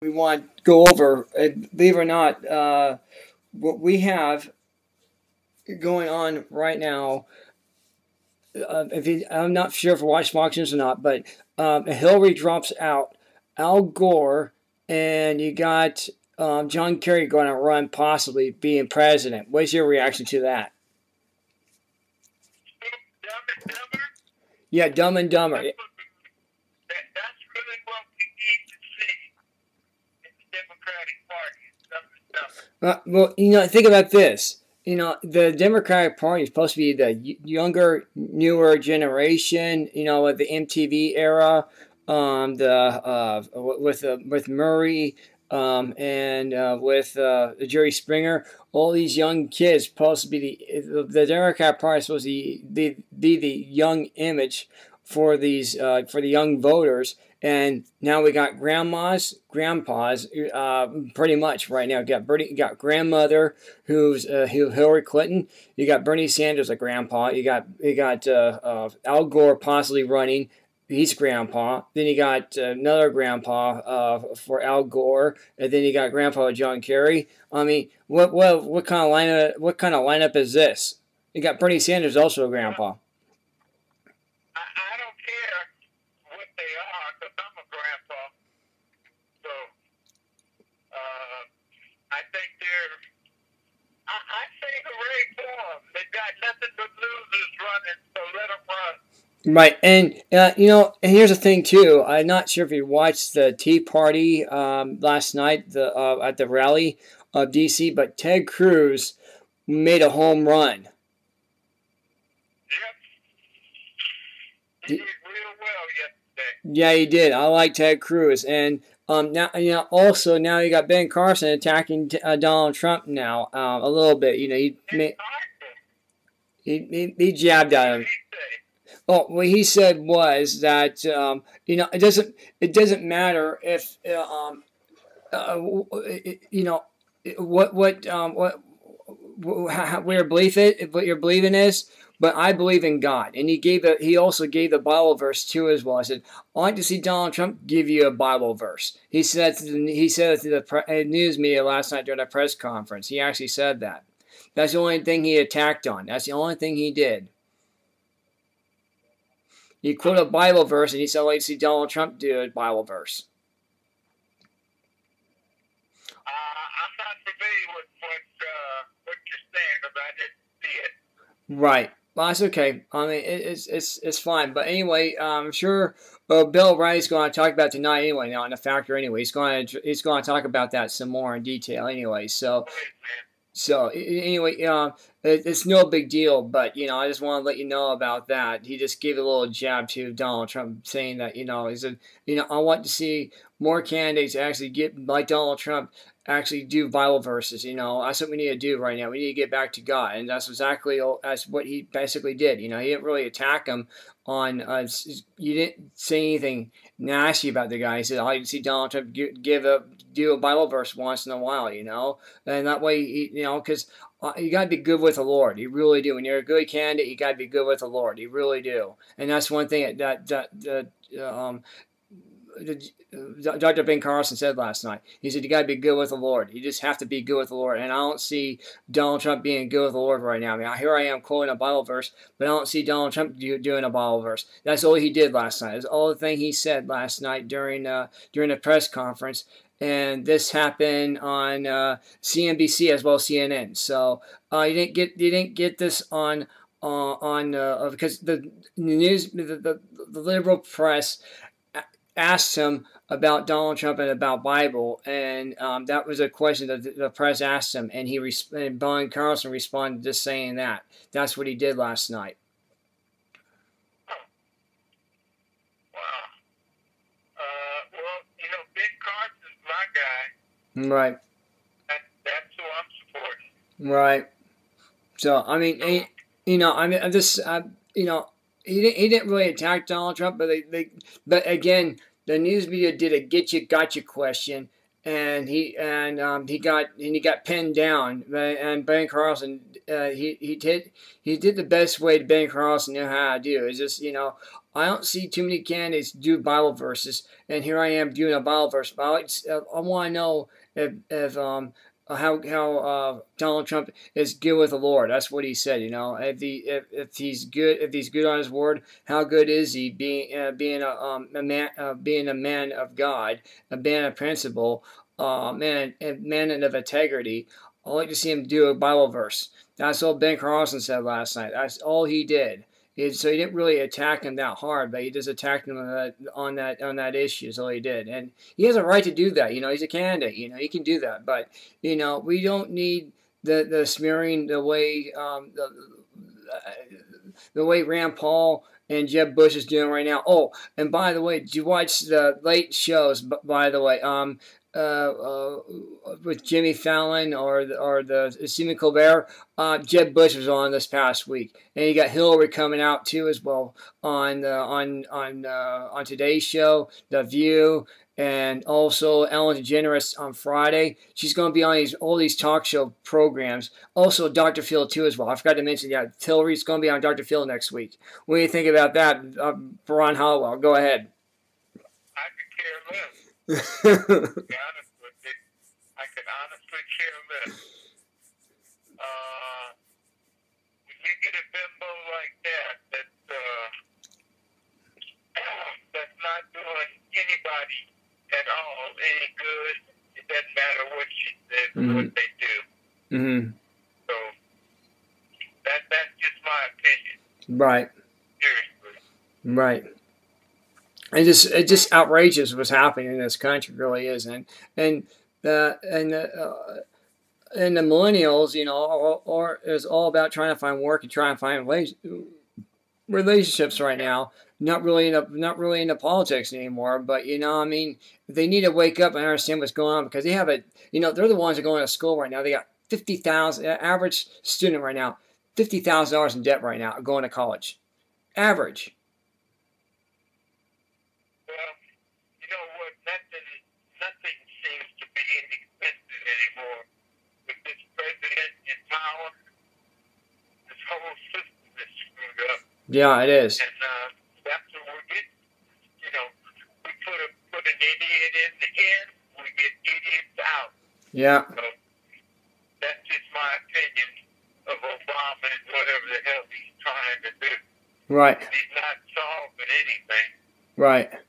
we want to go over. Believe it or not, what we have going on right now. I'm not sure if you watch Fox News or not, but Hillary drops out, Al Gore, and you got John Kerry going to run, possibly being president. What's your reaction to that? Dumb and Dumber? Yeah, Dumb and Dumber. That's really what we need to see in the Democratic Party. Dumb and Dumber. Well, think about this. The Democratic Party is supposed to be the younger, newer generation. With the MTV era, with Murray, and with Jerry Springer. All these young kids supposed to be the Democrat Party is supposed to be the young image for the young voters. And now we got grandmas, grandpas, pretty much right now. You got grandmother, who's Hillary Clinton. You got Bernie Sanders, a grandpa. You got Al Gore possibly running. He's grandpa. Then you got another grandpa for Al Gore, and then you got Grandpa John Kerry. I mean, what kind of lineup? What kind of lineup is this? You got Bernie Sanders, also a grandpa. I don't care what they are, because I'm a grandpa. So, I think I say hooray for them. They've got nothing but losers running, so let them run. Right, and and here's the thing too. I'm not sure if you watched the Tea Party last night, at the rally of DC, but Ted Cruz made a home run. Yep. He did real well yesterday. Yeah, he did. I like Ted Cruz, and now also now you got Ben Carson attacking Donald Trump now a little bit. He jabbed at him. Oh, what he said was that it doesn't matter if what your believing is, but I believe in God. And he also gave the Bible verse too as well. I said, I like to see Donald Trump give you a Bible verse. He said it to the news media last night during a press conference. He actually said that. That's the only thing he attacked on. That's the only thing he did. He quoted a Bible verse, and he said, "I'd like to see Donald Trump do a Bible verse." I'm not familiar with what you're saying, because I didn't see it. Right. Well, that's okay. I mean, it's fine. But anyway, I'm sure Bill O'Reilly's going to talk about tonight anyway. Now in the factor anyway, he's going to talk about that some more in detail anyway. So anyway, it's no big deal, but I just want to let you know about that. He just gave a little jab to Donald Trump, saying that he said, I want to see more candidates actually get like Donald Trump, actually do Bible verses. That's what we need to do right now. We need to get back to God, and that's what he basically did. He didn't really attack him on. You didn't say anything nasty about the guy. He said, "I see Donald Trump do a Bible verse once in a while," and that way, because you got to be good with the Lord. You really do. When you're a good candidate, you got to be good with the Lord. You really do, and that's one thing that Dr. Ben Carson said last night. He said, you got to be good with the Lord. You just have to be good with the Lord. And I don't see Donald Trump being good with the Lord right now. I mean, here I am quoting a Bible verse, but I don't see Donald Trump doing a Bible verse. That's all he did last night. That's all the thing he said last night during the press conference. And this happened on CNBC as well as CNN. So you didn't get this on because the news, the liberal press asked him about Donald Trump and about Bible, and that was a question that the press asked him, and Ben Carson responded just saying that. That's what he did last night. Wow. Well, Ben Carson's my guy. Right. That's who I'm supporting. Right. So I mean, he didn't really attack Donald Trump, but again, the news media did a get you, gotcha question, he got pinned down. And Ben Carlson, he did the best way Ben Carlson knew how to do. It's just, I don't see too many candidates do Bible verses, and here I am doing a Bible verse. But I want to know if how Donald Trump is good with the Lord. That's what he said. If he's good on his word, how good is he being a man of God, a man of principle, man of integrity. I like to see him do a Bible verse. That's all Ben Carlson said last night. That's all he did. So he didn't really attack him that hard, but he just attacked him on that issue. Is all he did, and he has a right to do that. He's a candidate. He can do that. But we don't need the smearing the way Rand Paul and Jeb Bush is doing right now. Oh, and by the way, did you watch the late shows? By the way, with Jimmy Fallon or the Stephen Colbert, Jeb Bush was on this past week, and you got Hillary coming out too as well on today's show, The View, and also Ellen DeGeneres on Friday. She's going to be on all these talk show programs. Also, Dr. Phil too as well. I forgot to mention that Hillary's going to be on Dr. Phil next week. What do you think about that, Ron Harwell? Go ahead. I could care less. To be honest with you, I could honestly care less. When you get a bimbo like that's not doing anybody at all any good, it doesn't matter what she says, what they do. Mm-hmm. So that's just my opinion. Right. Seriously. Right. It's just outrageous what's happening in this country. It really is, and the millennials, is all about trying to find work and trying to find relationships right now. Not really into politics anymore. But they need to wake up and understand what's going on, because they have they're the ones that are going to school right now. They got $50,000 average student right now, $50,000 in debt right now going to college, average. Nothing seems to be inexpensive anymore. With this president in power, this whole system is screwed up. Yeah, it is. And that's what we're getting. We put an idiot in the in, we get idiots out. Yeah. So that's just my opinion of Obama and whatever the hell he's trying to do. Right. He's not solving anything. Right.